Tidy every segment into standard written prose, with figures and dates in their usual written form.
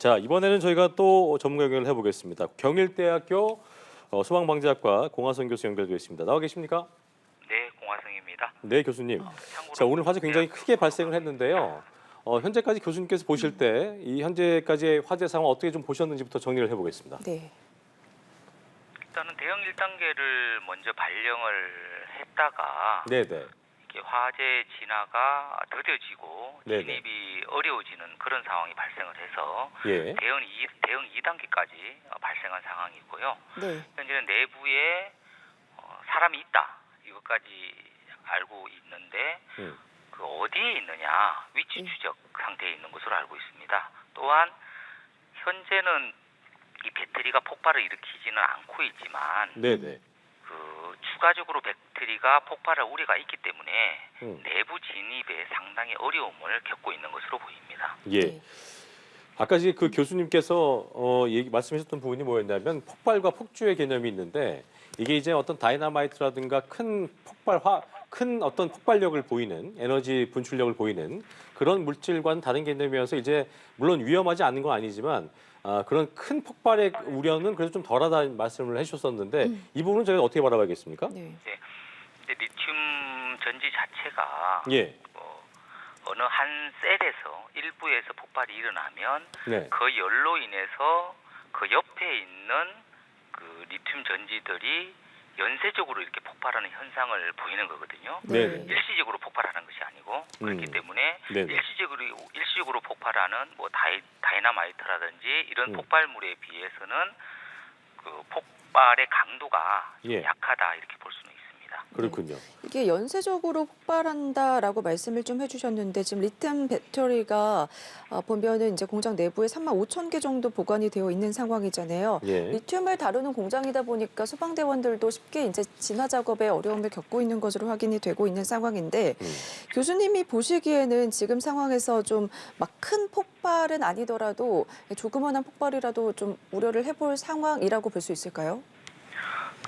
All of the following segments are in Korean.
자, 이번에는 저희가 또 전문가 연결을 해보겠습니다. 경일대학교 소방방재학과 공화성 교수 연결되어 있습니다. 나와 계십니까? 네, 공화성입니다. 네, 교수님. 참고로 자, 오늘 화재 굉장히 크게 발생을 했는데요. 현재까지 교수님께서 보실 때 이 현재까지의 화재 상황 어떻게 좀 보셨는지부터 정리를 해보겠습니다. 네. 일단은 대응 1단계를 먼저 발령을 했다가 네네. 이렇게 화재 진화가 더뎌지고 네네. 진입이 어려워지는 그런 상황이 발생을 해서 예. 대응 2단계까지 발생한 상황이고요. 네. 현재는 내부에 사람이 있다 이것까지 알고 있는데 그 어디에 있느냐 위치 추적 상태에 있는 것으로 알고 있습니다. 또한 현재는 이 배터리가 폭발을 일으키지는 않고 있지만 네네. 그 추가적으로 배터리가 폭발할 우려가 있기 때문에 내부 진입에 상당히 어려움을 겪고 있는 것으로 보입니다. 예. 네. 아까 이제 그 교수님께서 말씀하셨던 부분이 뭐였냐면 폭발과 폭주의 개념이 있는데 이게 이제 어떤 다이너마이트라든가 큰 어떤 폭발력을 보이는 에너지 분출력을 보이는 그런 물질과는 다른 개념이어서 이제 물론 위험하지 않은 건 아니지만 그런 큰 폭발의 우려는 그래도 좀 덜하다는 말씀을 해주셨었는데 이 부분은 저희가 어떻게 바라봐야겠습니까? 네. 근데 리튬 전지 자체가 예. 어느 한 셀에서 일부에서 폭발이 일어나면 네. 그 열로 인해서 그 옆에 있는 그 리튬 전지들이 연쇄적으로 이렇게 폭발하는 현상을 보이는 거거든요. 네. 일시적으로 폭발하는 것이 아니고 그렇기 때문에 네네. 일시적으로 폭발하는 뭐 다이나마이트라든지 이런 폭발물에 비해서는 그 폭발의 강도가 좀 예. 약하다 이렇게 볼 수는 있습니다. 그렇군요. 이게 연쇄적으로 폭발한다라고 말씀을 좀 해주셨는데 지금 리튬 배터리가 보면은 이제 공장 내부에 35,000개 정도 보관이 되어 있는 상황이잖아요. 예. 리튬을 다루는 공장이다 보니까 소방대원들도 쉽게 이제 진화 작업에 어려움을 겪고 있는 것으로 확인이 되고 있는 상황인데 교수님이 보시기에는 지금 상황에서 좀 막 큰 폭발은 아니더라도 조그마한 폭발이라도 좀 우려를 해볼 상황이라고 볼 수 있을까요?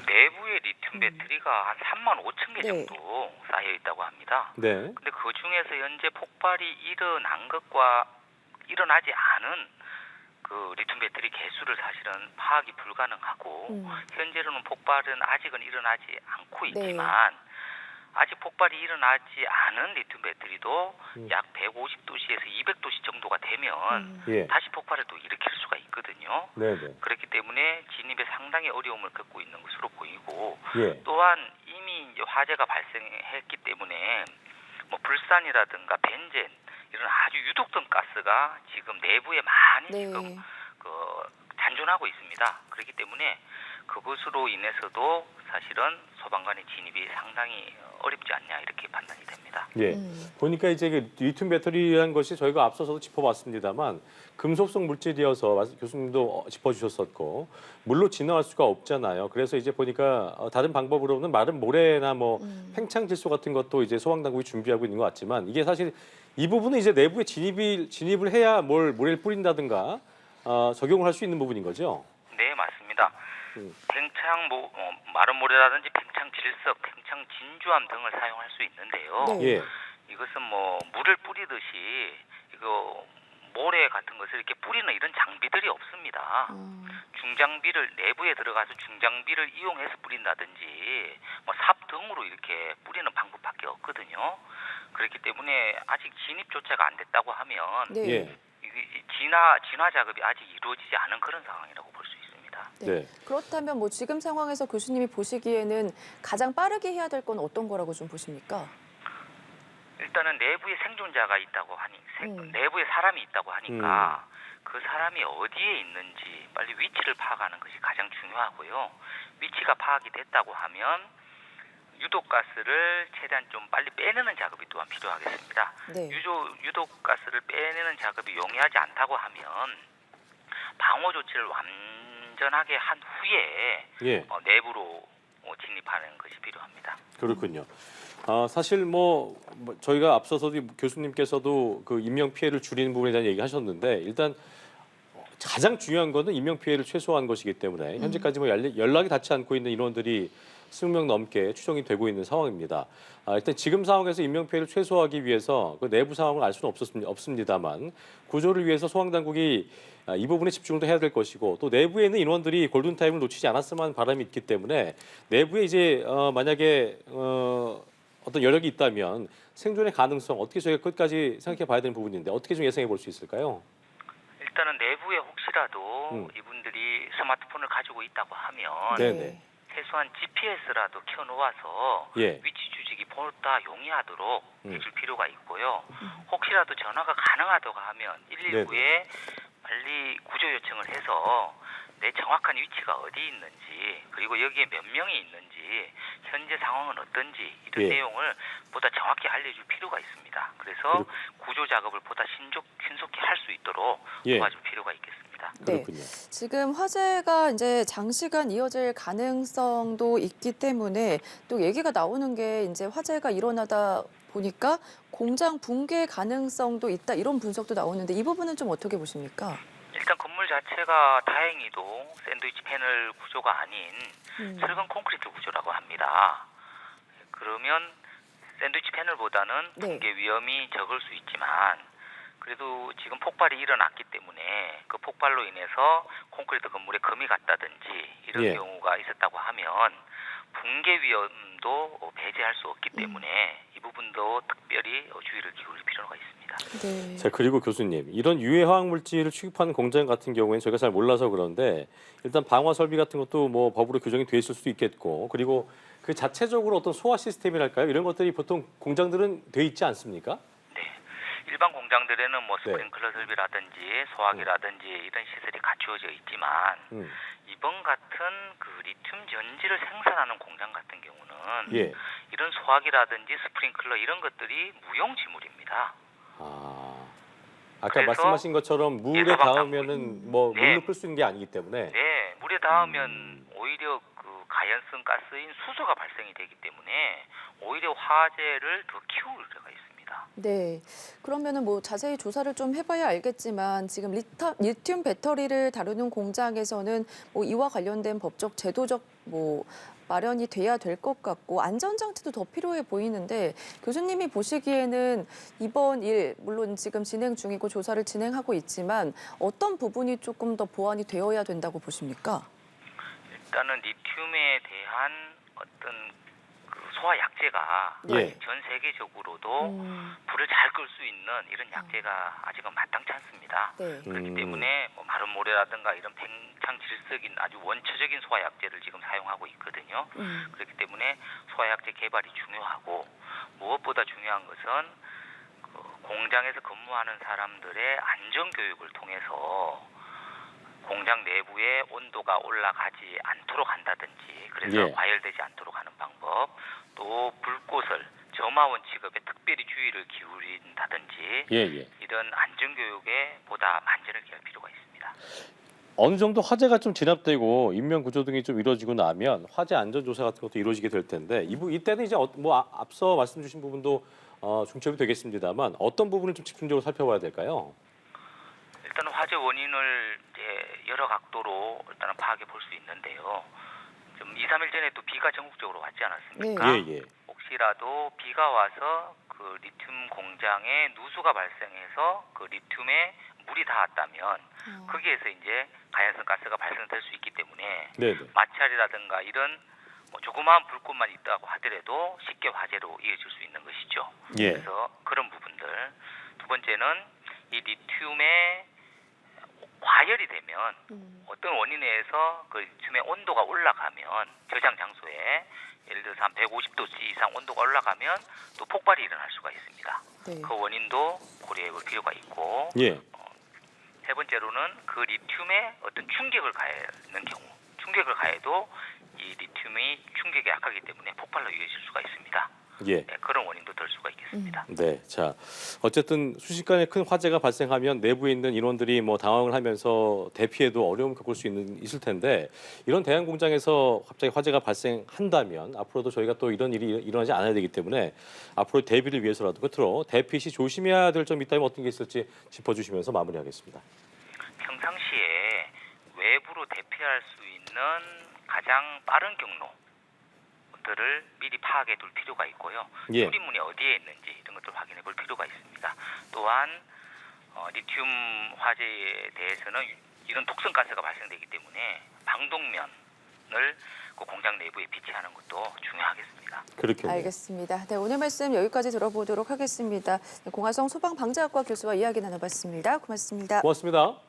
내부에 리튬 배터리가 한 35,000개 네. 정도 쌓여 있다고 합니다. 네. 근데 그 중에서 현재 폭발이 일어난 것과 일어나지 않은 그 리튬 배터리 개수를 사실은 파악이 불가능하고 현재로는 폭발은 아직은 일어나지 않고 있지만 아직 폭발이 일어나지 않은 리튬 배터리도 약 150도씨에서 200도씨 정도가 되면 예. 다시 폭발을 또 일으킬 수가 있거든요. 네네. 그렇기 때문에 진입에 상당히 어려움을 겪고 있는 것으로 보이고 예. 또한 이미 이제 화재가 발생했기 때문에 뭐 불산이라든가 벤젠 이런 아주 유독성 가스가 지금 내부에 많이 지금 그 잔존하고 있습니다. 그렇기 때문에 그것으로 인해서도 사실은 소방관의 진입이 상당히 어렵지 않냐 이렇게 판단이 됩니다. 예. 보니까 이제 그 리튬 배터리라는 것이 저희가 앞서서도 짚어봤습니다만 금속성 물질이어서 교수님도 짚어주셨었고 물로 진화할 수가 없잖아요. 그래서 이제 보니까 다른 방법으로는 마른 모래나 뭐 팽창 질소 같은 것도 이제 소방 당국이 준비하고 있는 것 같지만 이게 사실 이 부분은 이제 내부에 진입을 해야 모래를 뿌린다든가 적용을 할 수 있는 부분인 거죠. 네, 맞습니다. 팽창 마른 모래라든지 팽창 질석, 팽창 진주암 등을 사용할 수 있는데요. 예. 이것은 뭐 물을 뿌리듯이 이거 모래 같은 것을 이렇게 뿌리는 이런 장비들이 없습니다. 중장비를 내부에 들어가서 중장비를 이용해서 뿌린다든지 뭐 삽 등으로 이렇게 뿌리는 방법밖에 없거든요. 그렇기 때문에 아직 진입조차가 안 됐다고 하면 예. 진화 작업이 아직 이루어지지 않은 그런 상황이라고 볼 수 있습니다. 네. 그렇다면 뭐 지금 상황에서 교수님이 보시기에는 가장 빠르게 해야 될 건 어떤 거라고 좀 보십니까? 일단은 내부에 생존자가 있다고 하니 내부에 사람이 있다고 하니까 그 사람이 어디에 있는지 빨리 위치를 파악하는 것이 가장 중요하고요. 위치가 파악이 됐다고 하면 유독가스를 최대한 좀 빨리 빼내는 작업이 또한 필요하겠습니다. 네. 유독가스를 빼내는 작업이 용이하지 않다고 하면 방어 조치를 완전하게 한 후에 내부로 진입하는 것이 필요합니다. 그렇군요. 사실 뭐 저희가 앞서서도 교수님께서도 그 인명 피해를 줄이는 부분에 대한 얘기하셨는데 일단 가장 중요한 거는 인명 피해를 최소화한 것이기 때문에 현재까지 뭐 연락이 닿지 않고 있는 인원들이 20명 넘게 추정이 되고 있는 상황입니다. 일단 지금 상황에서 인명 피해를 최소화하기 위해서 그 내부 상황을 알 수는 없습니다만 구조를 위해서 소방당국이 이 부분에 집중을 해야 될 것이고 또 내부에 있는 인원들이 골든타임을 놓치지 않았으면 하는 바람이 있기 때문에 내부에 이제 만약에 어떤 여력이 있다면 생존의 가능성 어떻게 저희가 끝까지 생각해 봐야 되는 부분인데 어떻게 좀 예상해 볼 수 있을까요? 일단은 내부에 혹시라도 이분들이 스마트폰을 가지고 있다고 하면 네네. 최소한 GPS라도 켜놓아서 예. 위치 추적이 보다 용이하도록 해줄 필요가 있고요. 혹시라도 전화가 가능하다고 하면 119에 빨리 구조 요청을 해서 내 정확한 위치가 어디 있는지 그리고 여기에 몇 명이 있는지 현재 상황은 어떤지 이런 예. 내용을 보다 정확히 알려줄 필요가 있습니다. 그래서 구조 작업을 보다 신속히 할 수 있도록 예. 도와줄 필요가 있겠습니다. 네. 그렇군요. 지금 화재가 이제 장시간 이어질 가능성도 있기 때문에 또 얘기가 나오는 게 이제 화재가 일어나다 보니까 공장 붕괴 가능성도 있다 이런 분석도 나오는데 이 부분은 좀 어떻게 보십니까? 일단 건물 자체가 다행히도 샌드위치 패널 구조가 아닌 철근 콘크리트 구조라고 합니다. 그러면 샌드위치 패널보다는 네. 붕괴 위험이 적을 수 있지만 그래도 지금 폭발이 일어났기 때문에 그 폭발로 인해서 콘크리트 건물에 금이 갔다든지 이런 예. 경우가 있었다고 하면 붕괴 위험도 배제할 수 없기 때문에 이 부분도 특별히 주의를 기울일 필요가 있습니다. 네. 자, 그리고 교수님, 이런 유해 화학 물질을 취급하는 공장 같은 경우에는 저희가 잘 몰라서 그런데 일단 방화 설비 같은 것도 뭐 법으로 규정이 돼 있을 수도 있겠고 그리고 그 자체적으로 어떤 소화 시스템이랄까요? 이런 것들이 보통 공장들은 돼 있지 않습니까? 일반 공장들에는 뭐 스프링클러 설비라든지 소화기라든지 이런 시설이 갖추어져 있지만 이번 같은 그 리튬 전지를 생산하는 공장 같은 경우는 예. 이런 소화기라든지 스프링클러 이런 것들이 무용지물입니다. 아까 그래서 말씀하신 것처럼 물에 닿으면은 뭐 물로 끌 수 있는 게 아니기 때문에 네, 물에 닿으면 오히려 그 가연성 가스인 수소가 발생이 되기 때문에 오히려 화재를 더 키울 우려가 있습니다. 네. 그러면은 뭐 자세히 조사를 좀 해봐야 알겠지만 지금 리튬 배터리를 다루는 공장에서는 뭐 이와 관련된 법적 제도적 뭐 마련이 돼야 될 것 같고 안전장치도 더 필요해 보이는데 교수님이 보시기에는 이번 일 물론 지금 진행 중이고 조사를 진행하고 있지만 어떤 부분이 조금 더 보완이 되어야 된다고 보십니까? 일단은 리튬에 대한 어떤 그 소화 약제가 예. 전 세계적으로도 불을 잘 끌 수 있는 이런 약제가 아직은 마땅치 않습니다. 네. 그렇기 때문에 뭐 마른 모래라든가 이런 팽창 질석인 아주 원초적인 소화 약제를 지금 사용하고 있거든요. 그렇기 때문에 소화 약제 개발이 중요하고 무엇보다 중요한 것은 그 공장에서 근무하는 사람들의 안전 교육을 통해서 공장 내부의 온도가 올라가지 않도록 한다든지 그래서 예. 과열되지 않도록 하는 방법 또 불꽃을 점화원 직업에 특별히 주의를 기울인다든지 이런 안전교육에 보다 만전을 기할 필요가 있습니다. 어느 정도 화재가 좀 진압되고 인명 구조 등이 좀 이루어지고 나면 화재 안전 조사 같은 것도 이루어지게 될 텐데 이때는 이제 뭐 앞서 말씀 주신 부분도 중점이 되겠습니다만 어떤 부분을 좀 집중적으로 살펴봐야 될까요? 일단은 화재 원인을 이제 여러 각도로 일단은 파악해 볼 수 있는데요. 좀 2, 3일 전에 또 비가 전국적으로 왔지 않았습니까? 예. 혹시라도 비가 와서 그 리튬 공장에 누수가 발생해서 그 리튬에 물이 닿았다면 거기에서 이제 가연성 가스가 발생될 수 있기 때문에 마찰이라든가 이런 뭐 조그마한 불꽃만 있다고 하더라도 쉽게 화재로 이어질 수 있는 것이죠. 예. 그래서 그런 부분들. 두 번째는 이 리튬에 과열이 되면 어떤 원인에 의해서 그 리튬의 온도가 올라가면 저장 장소에 예를 들어서 한 150도씨 이상 온도가 올라가면 또 폭발이 일어날 수가 있습니다. 네. 그 원인도 고려해 볼 필요가 있고 예. 세 번째로는 그 리튬에 어떤 충격을 가하는 경우 충격을 가해도 이 리튬이 충격에 약하기 때문에 폭발로 이어질 수가 있습니다. 예. 네, 그런 원인도 될 수가 있겠습니다. 네, 자 어쨌든 순식간에 큰 화재가 발생하면 내부에 있는 인원들이 뭐 당황을 하면서 대피에도 어려움을 겪을 수 있을 텐데 이런 대형 공장에서 갑자기 화재가 발생한다면 앞으로도 저희가 또 이런 일이 일어나지 않아야 되기 때문에 앞으로 대비를 위해서라도 끝으로 대피 시 조심해야 될 점이 있다면 어떤 게 있을지 짚어주시면서 마무리하겠습니다. 평상시 동시에 외부로 대피할 수 있는 가장 빠른 경로들을 미리 파악해 둘 필요가 있고요. 예. 출입문이 어디에 있는지 이런 것들 확인해 볼 필요가 있습니다. 또한 리튬 화재에 대해서는 이런 독성가스가 발생되기 때문에 방독면을 그 공장 내부에 비치하는 것도 중요하겠습니다. 그렇군요. 알겠습니다. 네, 오늘 말씀 여기까지 들어보도록 하겠습니다. 공화성 소방방재학과 교수와 이야기 나눠봤습니다. 고맙습니다. 고맙습니다.